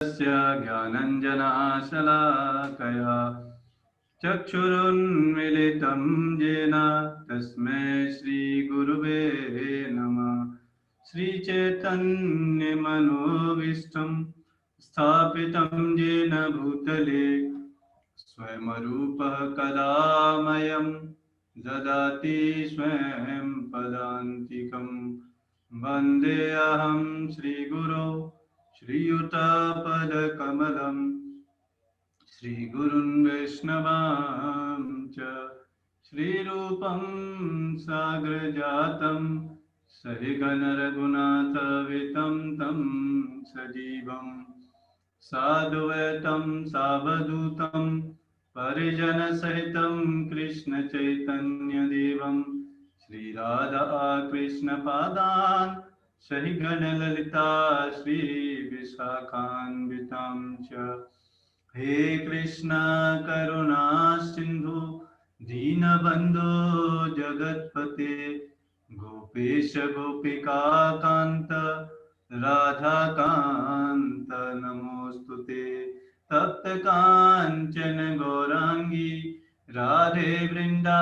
ज्ञानञ्जनशलाकया चक्षुरुन्मीलितं येन तस्मै श्रीगुरुवे नमः। श्रीचैतन्यमनोभीष्टं स्थापितं येन भूतले स्वयंरूपः कलामयं ददाति स्वयं पदान्तिकं। वन्देऽहं श्रीगुरो श्रीयुतापदकमलं श्रीगुरुन् वैष्णवांश्च श्रीरूपं साग्रजातं सहिगणरघुनाथवितं तं सजीवं साद्वैतं सावधूतं परिजनसहितं कृष्णचैतन्यदेवं श्रीराधा कृष्णपादान् सहिगणललिता श्रीविशाखान्वितां च। हे कृष्ण करुणा सिंधु दीनबंधो जगत्पते गोपेश गोपिका कांत राधाकांत नमोस्तुते। तप्त कांचन गौरांगी राधे वृंदावनेश्वरी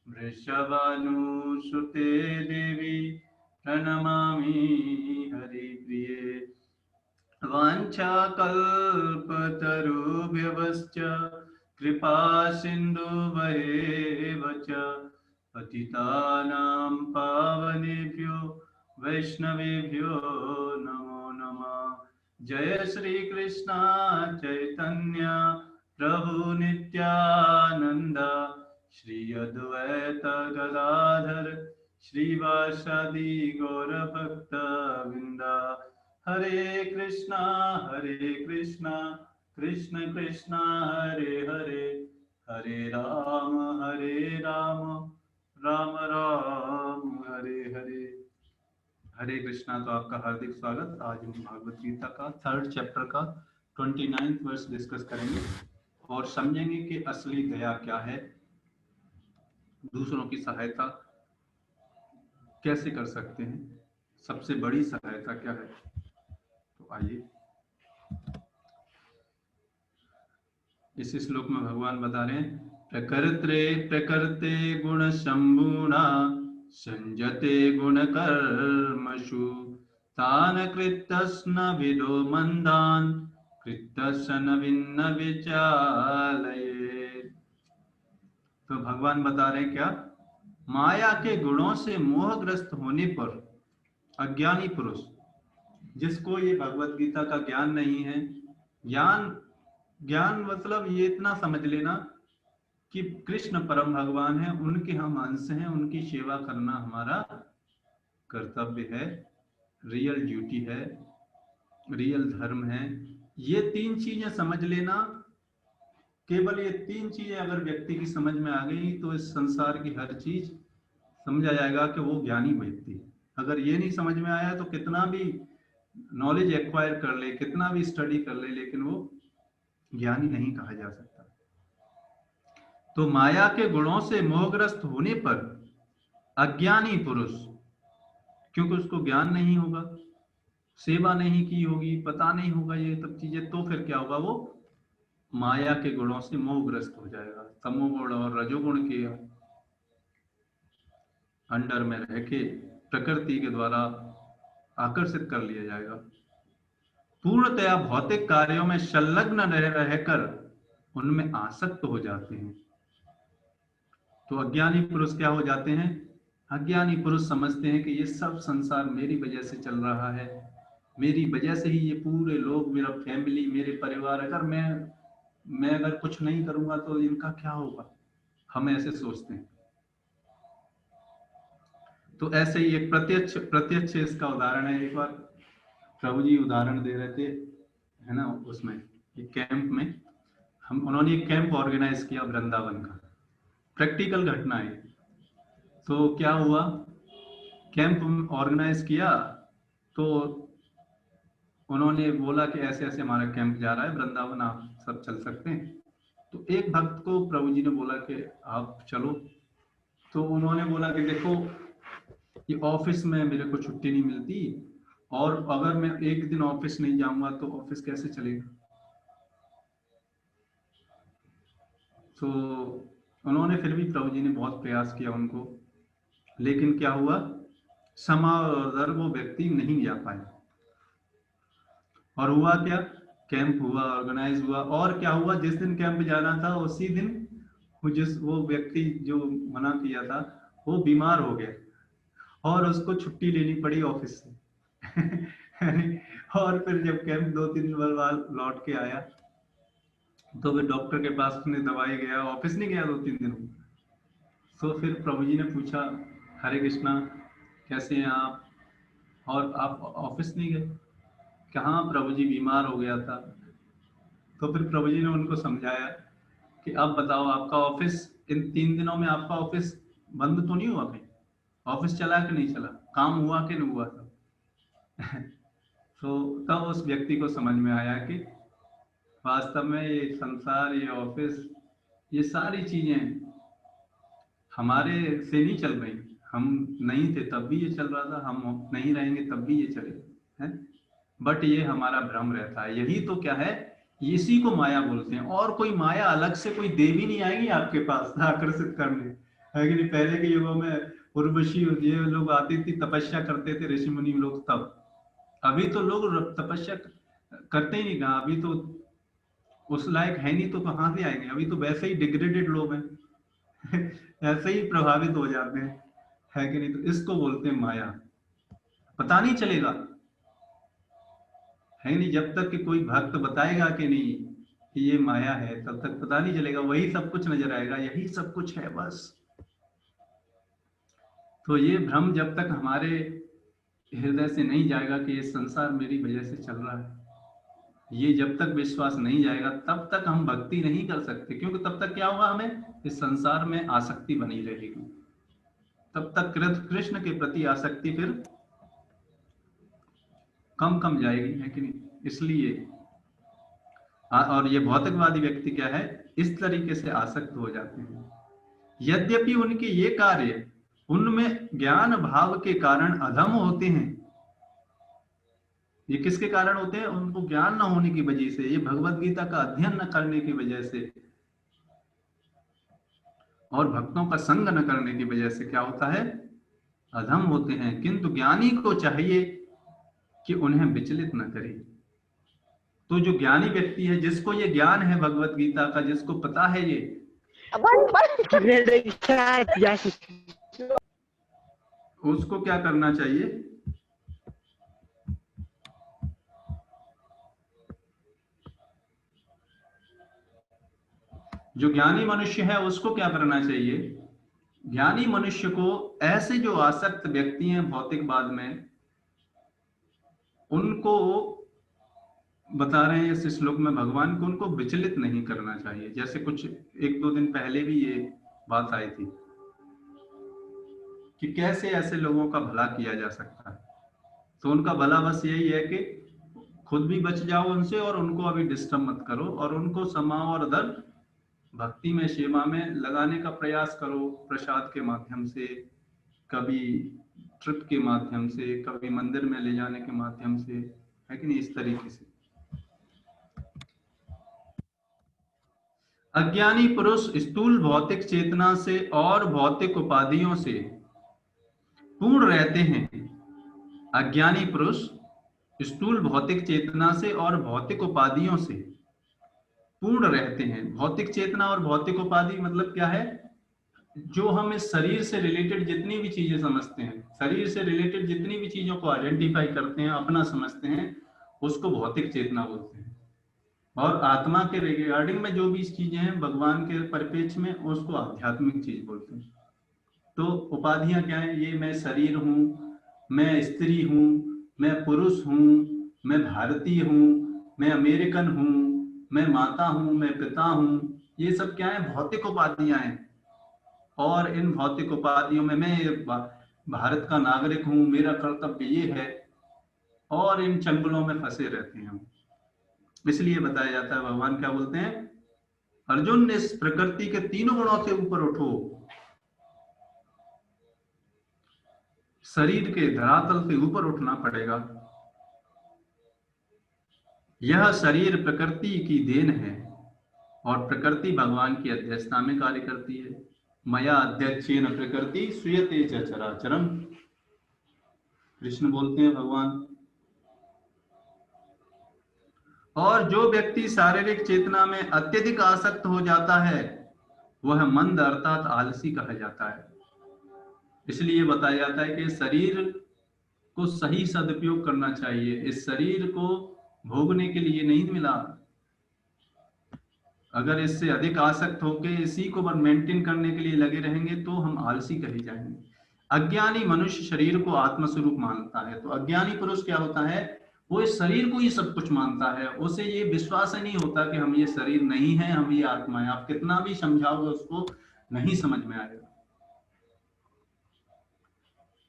वृषभानुसुते देवी प्रणमामि हरिप्रिये। वाञ्छाकल्पतरुभ्यश्च कृपा सिन्धुभ्येव च पतितानां पावनेभ्यो वैष्णवेभ्यो नमो नमः। जय श्री कृष्ण चैतन्य प्रभु नित्यानंद श्री अद्वैत गदाधर श्रीवासादि गौरभक्तवृंद। हरे कृष्णा कृष्ण कृष्ण हरे हरे, हरे राम राम राम हरे हरे। हरे कृष्णा। तो आपका हार्दिक स्वागत। आज हम भागवत गीता का 3rd चैप्टर का 29th वर्स डिस्कस करेंगे और समझेंगे कि असली दया क्या है, दूसरों की सहायता कैसे कर सकते हैं, सबसे बड़ी सहायता क्या है। तो आइए, इस श्लोक में भगवान बता रहे हैं, प्रकृते गुण शंभुना संजते गुण कर्मसु तान कृतस्न विदो मंदान कृतसन भिन्न विचालये। तो भगवान बता रहे हैं क्या, माया के गुणों से मोहग्रस्त होने पर अज्ञानी पुरुष, जिसको ये भगवत गीता का ज्ञान नहीं है, ज्ञान मतलब ये इतना समझ लेना कि कृष्ण परम भगवान है, उनके हम अंश हैं, उनकी सेवा करना हमारा कर्तव्य है, रियल ड्यूटी है, रियल धर्म है। ये 3 चीजें समझ लेना। केवल ये 3 चीजें अगर व्यक्ति की समझ में आ गई तो इस संसार की हर चीज समझा जाएगा कि वो ज्ञानी व्यक्ति है। अगर ये नहीं समझ में आया तो कितना भी नॉलेज एक्वायर कर ले, कितना भी स्टडी कर ले, लेकिन वो ज्ञानी नहीं कहा जा सकता। तो माया के गुणों से मोहग्रस्त होने पर अज्ञानी पुरुष, क्योंकि उसको ज्ञान नहीं होगा, सेवा नहीं की होगी, पता नहीं होगा ये सब चीजें, तो फिर क्या होगा, वो माया के गुणों से मोहग्रस्त हो जाएगा। तमोगुण और रजोगुण के अंडर में रह के प्रकृति के द्वारा आकर्षित कर लिया जाएगा। पूर्णतया भौतिक कार्यों में संलग्न रहकर उनमें आसक्त हो जाते हैं। तो अज्ञानी पुरुष क्या हो जाते हैं, अज्ञानी पुरुष समझते हैं कि ये सब संसार मेरी वजह से चल रहा है, मेरी वजह से ही ये पूरे लोग, मेरा फैमिली, मेरे परिवार, अगर मैं अगर कुछ नहीं करूंगा तो इनका क्या होगा, हम ऐसे सोचते हैं। तो ऐसे ही एक प्रत्यक्ष इसका उदाहरण है। एक बार प्रभु जी उदाहरण दे रहे थे, है ना, उसमें एक कैंप में उन्होंने एक कैंप ऑर्गेनाइज किया वृंदावन का, प्रैक्टिकल घटना है। तो क्या हुआ, कैंप ऑर्गेनाइज किया तो उन्होंने बोला कि ऐसे ऐसे हमारा कैंप जा रहा है वृंदावन, आप सब चल सकते हैं। तो एक भक्त को प्रभु जी ने बोला कि आप चलो। तो उन्होंने बोला कि देखो, ये ऑफिस में मेरे को छुट्टी नहीं मिलती और अगर मैं एक दिन ऑफिस नहीं जाऊंगा तो ऑफिस कैसे चलेगा? तो उन्होंने फिर भी प्रभु जी ने बहुत प्रयास किया उनको, लेकिन क्या हुआ, समारोह वो व्यक्ति नहीं जा पाए। और हुआ क्या, कैंप हुआ, ऑर्गेनाइज हुआ, और क्या हुआ, जिस दिन कैंप जाना था उसी दिन वो व्यक्ति जो मना किया था वो बीमार हो गया और उसको छुट्टी लेनी पड़ी ऑफिस से और फिर जब कैंप 2-3 दिन बाद लौट के आया तो फिर डॉक्टर के पास उसने दवाई गया, ऑफिस नहीं गया 2-3 दिन। तो फिर प्रभु जी ने पूछा, हरे कृष्णा कैसे हैं आप, और आप ऑफिस नहीं गए? कहाँ, प्रभु जी बीमार हो गया था। तो फिर प्रभु जी ने उनको समझाया कि अब बताओ, आपका ऑफिस इन 3 दिनों में आपका ऑफिस बंद तो नहीं हुआ कहीं? ऑफिस चला कि नहीं चला, काम हुआ कि नहीं हुआ था तो तब उस व्यक्ति को समझ में आया कि वास्तव में ये संसार, ये ऑफिस, ये सारी चीजें हमारे से नहीं चल रही। हम नहीं थे तब भी ये चल रहा था, हम नहीं रहेंगे तब भी ये चलेगा, है। बट ये हमारा भ्रम रहता है, यही तो क्या है, इसी को माया बोलते हैं। और कोई माया अलग से कोई देवी नहीं आएगी आपके पास आकर्षित करने, है कि नहीं? पहले के युगों में उर्वशी ये लोग आती थी, तपस्या करते थे ऋषि मुनि लोग, तब। अभी तो लोग तपस्या करते ही नहीं, कहा अभी तो उस लायक है नहीं, तो कहाँ से आएंगे? अभी तो वैसे ही डिग्रेडेड लोग हैं ऐसे ही प्रभावित हो जाते हैं, है कि नहीं? तो इसको बोलते हैं माया। पता नहीं चलेगा, है नहीं, जब तक कि कोई भक्त बताएगा कि नहीं कि ये माया है, तब तक पता नहीं चलेगा, वही सब कुछ नजर आएगा, यही सब कुछ है बस। तो ये भ्रम जब तक हमारे हृदय से नहीं जाएगा कि ये संसार मेरी वजह से चल रहा है, ये जब तक विश्वास नहीं जाएगा तब तक हम भक्ति नहीं कर सकते। क्योंकि तब तक क्या होगा, हमें इस संसार में आसक्ति बनी रहेगी, तब तक कृष्ण के प्रति आसक्ति फिर कम कम जाएगी, है कि नहीं? इसलिए और ये भौतिकवादी व्यक्ति क्या है, इस तरीके से आसक्त हो जाते हैं। यद्यपि उनके ये कार्य उनमें ज्ञान भाव के कारण अधम होते हैं। ये किसके कारण होते हैं? उनको ज्ञान न होने की वजह से, ये भगवत गीता का अध्ययन न करने की वजह से और भक्तों का संग न करने की वजह से क्या होता है, अधम होते हैं। किंतु ज्ञानी को चाहिए कि उन्हें विचलित न करे। तो जो ज्ञानी व्यक्ति है, जिसको ये ज्ञान है भगवत गीता का, जिसको पता है ये, उसको क्या करना चाहिए? जो ज्ञानी मनुष्य है उसको क्या करना चाहिए? ज्ञानी मनुष्य को ऐसे जो आसक्त व्यक्ति हैं भौतिकवाद में, उनको बता रहे हैं इस श्लोक में भगवान को, उनको विचलित नहीं करना चाहिए। जैसे कुछ 1-2 दिन पहले भी ये बात आई थी कि कैसे ऐसे लोगों का भला किया जा सकता है। तो उनका भला बस यही है कि खुद भी बच जाओ उनसे और उनको अभी डिस्टर्ब मत करो, और उनको समाओ और धर्म भक्ति में, सेवा में लगाने का प्रयास करो, प्रसाद के माध्यम से, कभी ट्रिप के माध्यम से, कभी मंदिर में ले जाने के माध्यम से, है कि नहीं? इस तरीके से अज्ञानी पुरुष स्थूल भौतिक चेतना से और भौतिक उपाधियों से पूर्ण रहते हैं। अज्ञानी पुरुष स्थूल भौतिक चेतना से और भौतिक उपाधियों से पूर्ण रहते हैं। भौतिक चेतना और भौतिक उपाधि मतलब क्या है? जो हम इस शरीर से रिलेटेड जितनी भी चीजें समझते हैं, शरीर से रिलेटेड जितनी भी चीजों को आइडेंटिफाई करते हैं, अपना समझते हैं, उसको भौतिक चेतना बोलते हैं। और आत्मा के रिगार्डिंग में जो भी चीजें हैं भगवान के परिप्रेक्ष्य में, उसको आध्यात्मिक चीज बोलते हैं। तो उपाधियां क्या है? ये मैं शरीर हूँ, मैं स्त्री हूँ, मैं पुरुष हूँ, मैं भारतीय हूँ, मैं अमेरिकन हूँ, मैं माता हूँ, मैं पिता हूँ, ये सब क्या है? भौतिक उपाधियां हैं। और इन भौतिक उपाधियों में मैं भारत का नागरिक हूँ, मेरा कर्तव्य ये है, और इन चंगुलों में फंसे रहते हैं हम। इसलिए बताया जाता है, भगवान क्या बोलते हैं, अर्जुन, इस प्रकृति के तीनों गुणों से ऊपर उठो, शरीर के धरातल से ऊपर उठना पड़ेगा, यह शरीर प्रकृति की देन है और प्रकृति भगवान की अध्यक्षता में कार्य करती है। मया अध्यक्षेन प्रकृति श्रूयते च चराचरम, कृष्ण बोलते हैं भगवान। और जो व्यक्ति शारीरिक चेतना में अत्यधिक आसक्त हो जाता है वह मंद अर्थात आलसी कहा जाता है। इसलिए बताया जाता है कि शरीर को सही सदुपयोग करना चाहिए। इस शरीर को भोगने के लिए नहीं मिला। अगर इससे अधिक आसक्त होकर इसी को मेंटेन करने के लिए लगे रहेंगे तो हम आलसी कहे जाएंगे। अज्ञानी मनुष्य शरीर को आत्मस्वरूप मानता है। तो अज्ञानी पुरुष क्या होता है, वो इस शरीर को ही सब कुछ मानता है। उसे ये विश्वास ही नहीं होता कि हम ये शरीर नहीं है, हम ये आत्मा है। आप कितना भी समझाओगे उसको नहीं समझ में आएगा।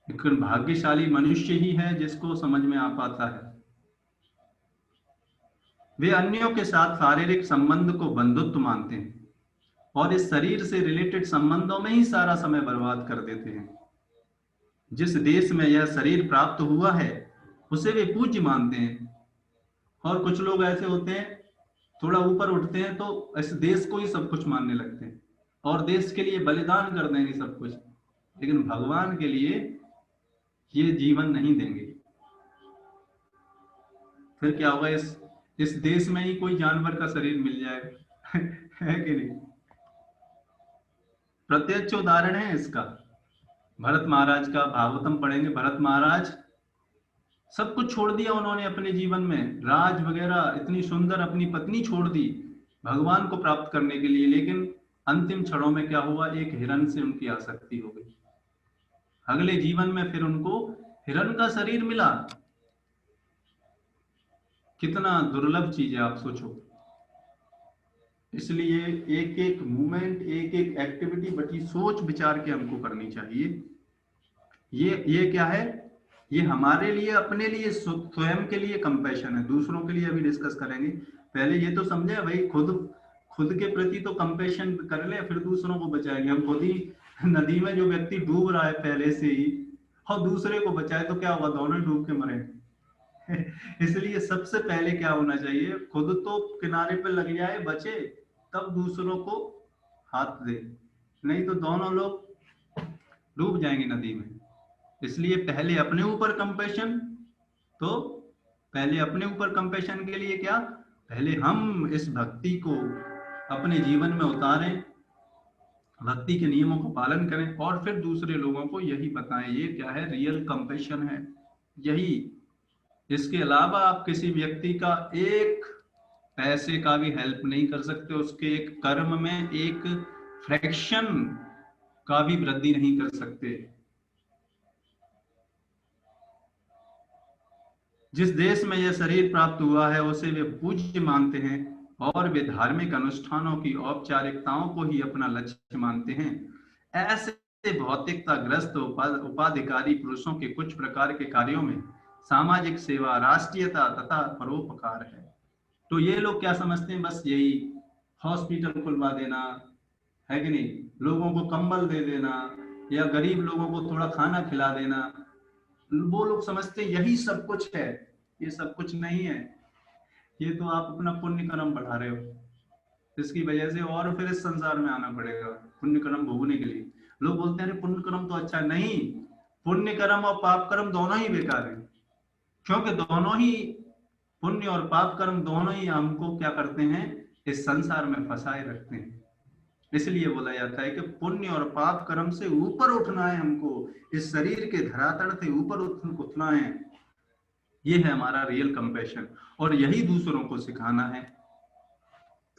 लेकिन भाग्यशाली मनुष्य ही है जिसको समझ में आ पाता है। वे अन्यों के साथ शारीरिक संबंध को बंधुत्व मानते हैं और इस शरीर से रिलेटेड संबंधों में ही सारा समय बर्बाद कर देते हैं। जिस देश में यह शरीर प्राप्त हुआ है उसे वे पूज्य मानते हैं। और कुछ लोग ऐसे होते हैं, थोड़ा ऊपर उठते हैं तो इस देश को ही सब कुछ मानने लगते हैं और देश के लिए बलिदान कर देंगे सब कुछ, लेकिन भगवान के लिए ये जीवन नहीं देंगे। फिर क्या होगा, इस देश में ही कोई जानवर का शरीर मिल जाए है कि नहीं। प्रत्यक्ष उदाहरण है इसका भरत महाराज का। भागवतम पढ़ेंगे, भरत महाराज सब कुछ छोड़ दिया उन्होंने अपने जीवन में, राज वगैरह, इतनी सुंदर अपनी पत्नी छोड़ दी भगवान को प्राप्त करने के लिए। लेकिन अंतिम क्षणों में क्या हुआ, एक हिरण से उनकी आसक्ति हो गई। अगले जीवन में फिर उनको हिरण का शरीर मिला। कितना दुर्लभ चीज है, आप सोचो। इसलिए एक एक मूवमेंट, एक एक एक्टिविटी बड़ी सोच विचार के हमको करनी चाहिए। ये क्या है, ये हमारे लिए, अपने लिए, स्वयं के लिए कंपैशन है। दूसरों के लिए अभी डिस्कस करेंगे। पहले ये तो समझे भाई, खुद के प्रति तो कंपैशन कर ले, फिर दूसरों को बचाएंगे। हम खुद ही नदी में जो व्यक्ति डूब रहा है पहले से ही और दूसरे को बचाए तो क्या होगा, दोनों डूब के मरे। इसलिए सबसे पहले क्या होना चाहिए, खुद तो किनारे पे लग जाए, बचे, तब दूसरों को हाथ दे, नहीं तो दोनों लोग डूब जाएंगे नदी में। इसलिए पहले अपने ऊपर कंपैशन, तो पहले अपने ऊपर कंपैशन के लिए क्या, पहले हम इस भक्ति को अपने जीवन में उतारें, भक्ति के नियमों को पालन करें और फिर दूसरे लोगों को यही बताएं। ये क्या है, रियल कंपैशन है यही। इसके अलावा आप किसी व्यक्ति का एक पैसे का भी हेल्प नहीं कर सकते, उसके एक कर्म में एक फ्रैक्शन का भी वृद्धि नहीं कर सकते। जिस देश में यह शरीर प्राप्त हुआ है उसे वे पूज्य मानते हैं और वे धार्मिक अनुष्ठानों की औपचारिकताओं को ही अपना लक्ष्य मानते हैं। ऐसे भौतिकता ग्रस्त उपाधिकारी पुरुषों के कुछ प्रकार के कार्यों में सामाजिक सेवा, राष्ट्रीयता तथा परोपकार है। तो ये लोग क्या समझते हैं, बस यही हॉस्पिटल खुलवा देना है कि नहीं, लोगों को कंबल दे देना या गरीब लोगों को थोड़ा खाना खिला देना, वो लोग समझते यही सब कुछ है। ये सब कुछ नहीं है, ये तो आप अपना पुण्य कर्म बढ़ा रहे हो, इसकी वजह से और फिर इस संसार में आना पड़ेगा पुण्य कर्म भोगने के लिए। लोग बोलते हैं पुण्य कर्म तो अच्छा, नहीं, पुण्य कर्म और पाप कर्म दोनों ही बेकार है, क्योंकि दोनों ही, पुण्य और पाप कर्म दोनों ही हमको क्या करते हैं, इस संसार में फंसाए रखते हैं। इसलिए बोला जाता है कि पुण्य और पाप कर्म से ऊपर उठना है हमको, इस शरीर के धरातल से ऊपर उठना है। ये है हमारा रियल कंपैशन और यही दूसरों को सिखाना है।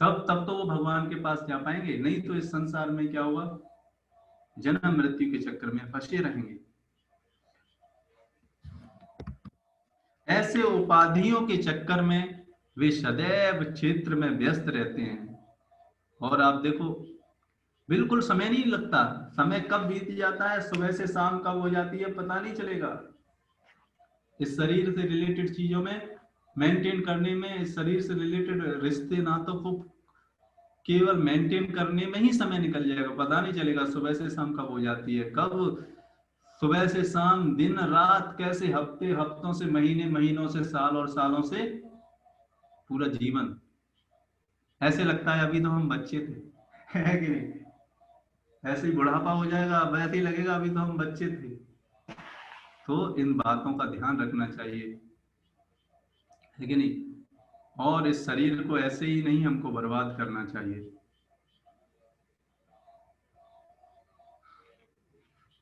तब तो वो भगवान के पास जा पाएंगे, नहीं तो इस संसार में क्या होगा, जन्म मृत्यु के चक्कर में फंसे रहेंगे। ऐसे उपाधियों के चक्कर में वे सदैव क्षेत्र में व्यस्त रहते हैं और आप देखो बिल्कुल समय नहीं लगता, समय कब बीत जाता है, सुबह से शाम कब हो जाती है पता नहीं चलेगा। इस शरीर से रिलेटेड चीजों में मेंटेन करने में, इस शरीर से रिलेटेड रिश्ते नातों को केवल मेंटेन करने में ही समय निकल जाएगा, पता नहीं चलेगा सुबह से शाम कब हो जाती है, कब सुबह से शाम, दिन रात, कैसे हफ्ते, हफ्तों से महीने, महीनों से साल और सालों से पूरा जीवन। ऐसे लगता है अभी तो हम बच्चे थे, है कि नहीं? ऐसे ही बुढ़ापा हो जाएगा, वैसे ही लगेगा अभी तो हम बच्चे थे। तो इन बातों का ध्यान रखना चाहिए, है कि नहीं? और इस शरीर को ऐसे ही नहीं हमको बर्बाद करना चाहिए।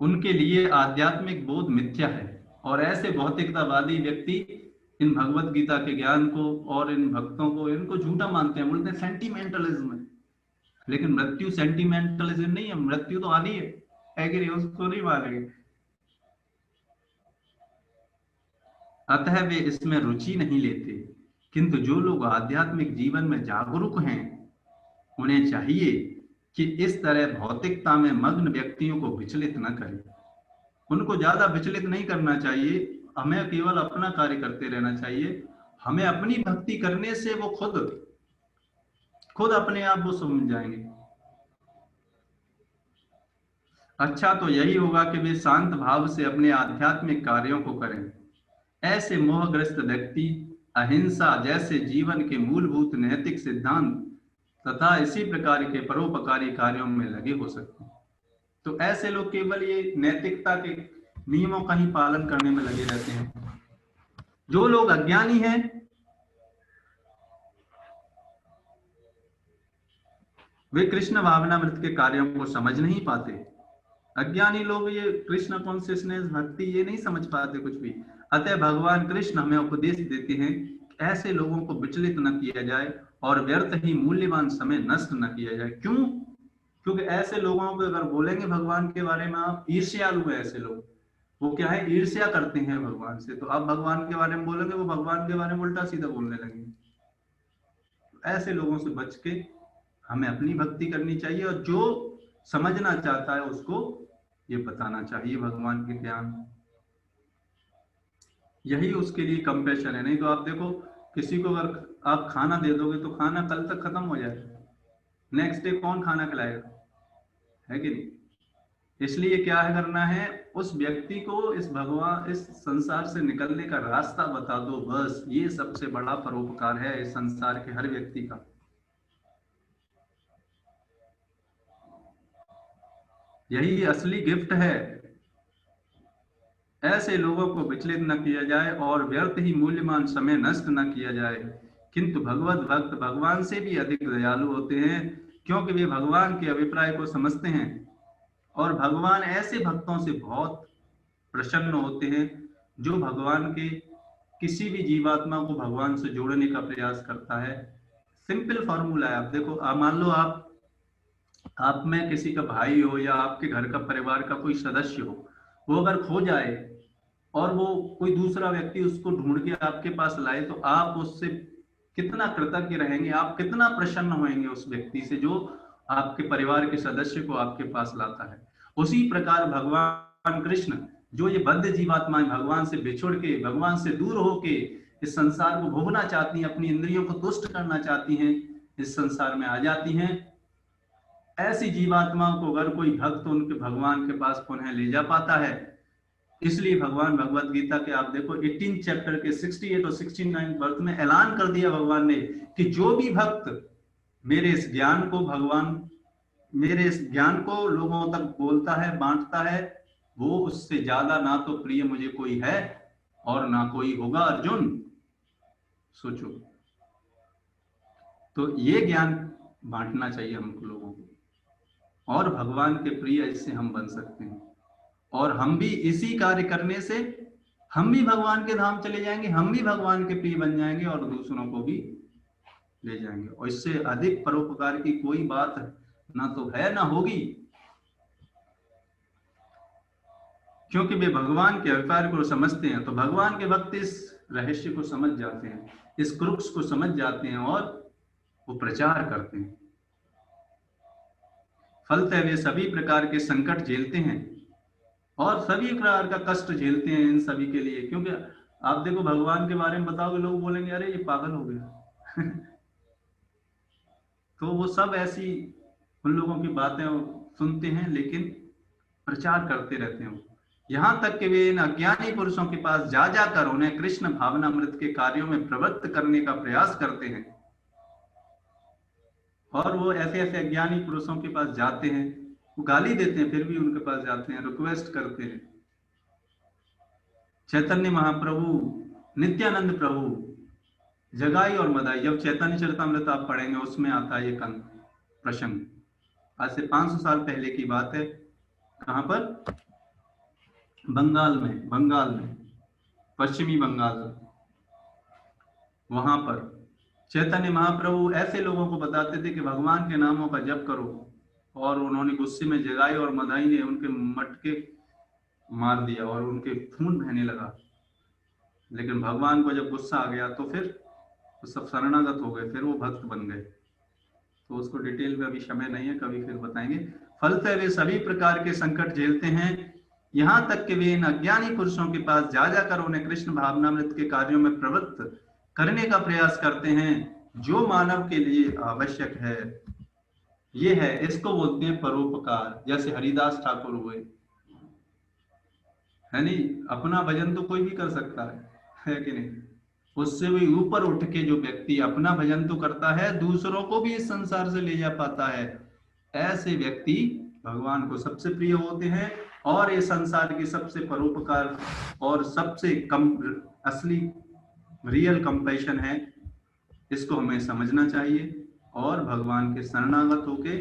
उनके लिए आध्यात्मिक बोध मिथ्या है, और ऐसे भौतिकतावादी व्यक्ति इन भगवत गीता के ज्ञान को और इन भक्तों को, इनको झूठा मानते हैं, बोलते हैं सेंटिमेंटलिज्म है। लेकिन मृत्यु सेंटिमेंटलिज्म नहीं है, मृत्यु तो आनी है कि नहीं? उसको नहीं मानेंगे। अतः वे इसमें रुचि नहीं लेते। किंतु जो लोग आध्यात्मिक जीवन में जागरूक हैं, उन्हें चाहिए कि इस तरह भौतिकता में मग्न व्यक्तियों को विचलित न करें। उनको ज्यादा विचलित नहीं करना चाहिए, हमें केवल अपना कार्य करते रहना चाहिए। हमें अपनी भक्ति करने से वो खुद खुद अपने आप वो समझ जाएंगे। अच्छा तो यही होगा कि वे शांत भाव से अपने आध्यात्मिक कार्यों को करें। ऐसे मोहग्रस्त व्यक्ति अहिंसा जैसे जीवन के मूलभूत नैतिक सिद्धांत तथा इसी प्रकार के परोपकारी कार्यों में लगे हो सकते हैं। तो ऐसे लोग केवल ये नैतिकता के नियमों का ही पालन करने में लगे रहते हैं। जो लोग अज्ञानी हैं, वे कृष्ण भावनामृत के कार्यों को समझ नहीं पाते। अज्ञानी लोग ये कृष्ण कॉन्शियसनेस भक्ति ये नहीं समझ पाते कुछ भी। अतः भगवान कृष्ण हमें उपदेश देते हैं कि ऐसे लोगों को विचलित न किया जाए और व्यर्थ ही मूल्यवान समय नष्ट न किया जाए। क्यों? क्योंकि ऐसे लोगों को अगर बोलेंगे भगवान के बारे में, आप ईर्ष्यालु है ऐसे लोग, वो क्या है, ईर्ष्या करते हैं भगवान से, तो आप भगवान के बारे में बोलोगे, वो भगवान के बारे में उल्टा सीधा बोलने लगेंगे। ऐसे लोगों से बच के हमें अपनी भक्ति करनी चाहिए, और जो समझना चाहता है उसको ये बताना चाहिए भगवान के ज्ञान। यही उसके लिए कंपैशन है। नहीं तो आप देखो, किसी को अगर आप खाना दे दोगे तो खाना कल तक खत्म हो जाए, नेक्स्ट डे कौन खाना खिलाएगा, है कि नहीं? इसलिए क्या करना है, उस व्यक्ति को इस संसार से निकलने का रास्ता बता दो, बस ये सबसे बड़ा परोपकार है इस संसार के हर व्यक्ति का। यही असली गिफ्ट है। ऐसे लोगों को विचलित न किया जाए और व्यर्थ ही मूल्यवान समय नष्ट न किया जाए। किंतु भगवत भक्त भगवान से भी अधिक दयालु होते हैं, क्योंकि वे भगवान के अभिप्राय को समझते हैं, और भगवान ऐसे भक्तों से बहुत प्रसन्न होते हैं जो भगवान के किसी भी जीवात्मा को भगवान से जोड़ने का प्रयास करता है। सिंपल फॉर्मूला है। आप देखो, मान लो आप में किसी का भाई हो या आपके घर का परिवार का कोई सदस्य हो, वो अगर खो जाए और वो कोई दूसरा व्यक्ति उसको ढूंढ के आपके पास लाए, तो आप उससे कितना कृतज्ञ रहेंगे, आप कितना प्रसन्न होंगे उस व्यक्ति से जो आपके परिवार के सदस्य को आपके पास लाता है। उसी प्रकार भगवान कृष्ण, जो ये बद्ध जीवात्माएं भगवान से बिछुड़ के, भगवान से दूर होके इस संसार को भोगना चाहती हैं, अपनी इंद्रियों को तुष्ट करना चाहती हैं, इस संसार में आ जाती हैं। ऐसी जीवात्माओं को अगर कोई भक्त उनके भगवान के पास पुनः ले जा पाता है। इसलिए भगवान भगवत गीता के आप देखो 18 चैप्टर के 68 और 69 वर्ष में ऐलान कर दिया भगवान ने कि जो भी भक्त मेरे इस ज्ञान को लोगों तक बोलता है, बांटता है, वो उससे ज्यादा ना तो प्रिय मुझे कोई है और ना कोई होगा। अर्जुन सोचो, तो ये ज्ञान बांटना चाहिए हमको लोगों को, और भगवान के प्रिय इससे हम बन सकते हैं। और हम भी इसी कार्य करने से हम भी भगवान के धाम चले जाएंगे, हम भी भगवान के प्रिय बन जाएंगे और दूसरों को भी ले जाएंगे। और इससे अधिक परोपकार की कोई बात ना तो है ना होगी, क्योंकि वे भगवान के अवतार को समझते हैं। तो भगवान के भक्त इस रहस्य को समझ जाते हैं, इस क्रुक्स को समझ जाते हैं और वो प्रचार करते हैं। फलतः वे सभी प्रकार के संकट झेलते हैं और सभी प्रकार का कष्ट झेलते हैं इन सभी के लिए। क्योंकि आप देखो, भगवान के बारे में बताओगे, लोग बोलेंगे अरे ये पागल हो गया तो वो सब ऐसी उन लोगों की बातें सुनते हैं, लेकिन प्रचार करते रहते हैं। यहाँ तक कि वे इन अज्ञानी पुरुषों के पास जा जाकर उन्हें कृष्ण भावनामृत के कार्यों में प्रवृत्त करने का प्रयास करते हैं। और वो ऐसे ऐसे अज्ञानी पुरुषों के पास जाते हैं, वो गाली देते हैं, फिर भी उनके पास जाते हैं, रिक्वेस्ट करते हैं। चैतन्य महाप्रभु, नित्यानंद प्रभु, जगाई और मदाई, जब चैतन्य चरितामृत आप पढ़ेंगे उसमें आता है ये प्रसंग। आज से 500 साल पहले की बात है। कहां पर? बंगाल में, पश्चिमी बंगाल। वहां पर चैतन्य महाप्रभु ऐसे लोगों को बताते थे कि भगवान के नामों का जप करो, और उन्होंने गुस्से में जगाई और मदाई ने उनके मटके मार दिया और उनके खून बहने लगा। लेकिन भगवान को जब गुस्सा आ गया तो फिर वो सब शरणागत हो गए, फिर वो भक्त बन गए। तो उसको डिटेल में अभी समय नहीं है, कभी फिर बताएंगे। फलतः वे सभी प्रकार के संकट झेलते हैं, यहाँ तक कि वे इन अज्ञानी पुरुषों के पास जा जाकर उन्हें कृष्ण भावनामृत के कार्यों में प्रवृत्त करने का प्रयास करते हैं, जो मानव के लिए आवश्यक है। ये है, इसको बोलते हैं परोपकार। जैसे हरिदास ठाकुर हुए, है नहीं? अपना भजन तो कोई भी कर सकता है कि नहीं? उससे भी ऊपर उठ के जो व्यक्ति अपना भजन तो करता है, दूसरों को भी इस संसार से ले जा पाता है, ऐसे व्यक्ति भगवान को सबसे प्रिय होते हैं। और ये संसार की सबसे परोपकार और सबसे कम असली रियल कंपैशन है। इसको हमें समझना चाहिए और भगवान के शरणागत होके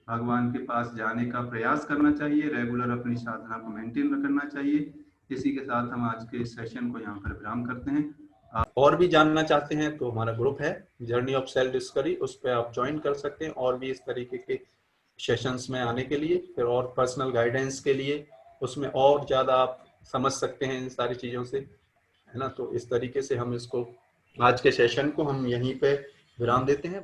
भगवान के पास जाने का प्रयास करना चाहिए। रेगुलर अपनी साधना को मेंटेन करना चाहिए। इसी के साथ हम आज के इस सेशन को यहाँ पर विराम करते हैं। आप और भी जानना चाहते हैं तो हमारा ग्रुप है जर्नी ऑफ सेल्फ डिस्कवरी, उस पर आप ज्वाइन कर सकते हैं और भी इस तरीके के सेशंस में आने के लिए, फिर और पर्सनल गाइडेंस के लिए, उसमें और ज़्यादा आप समझ सकते हैं इन सारी चीज़ों से, है ना। तो इस तरीके से हम इसको, आज के सेशन को हम यहीं पे विराम देते हैं।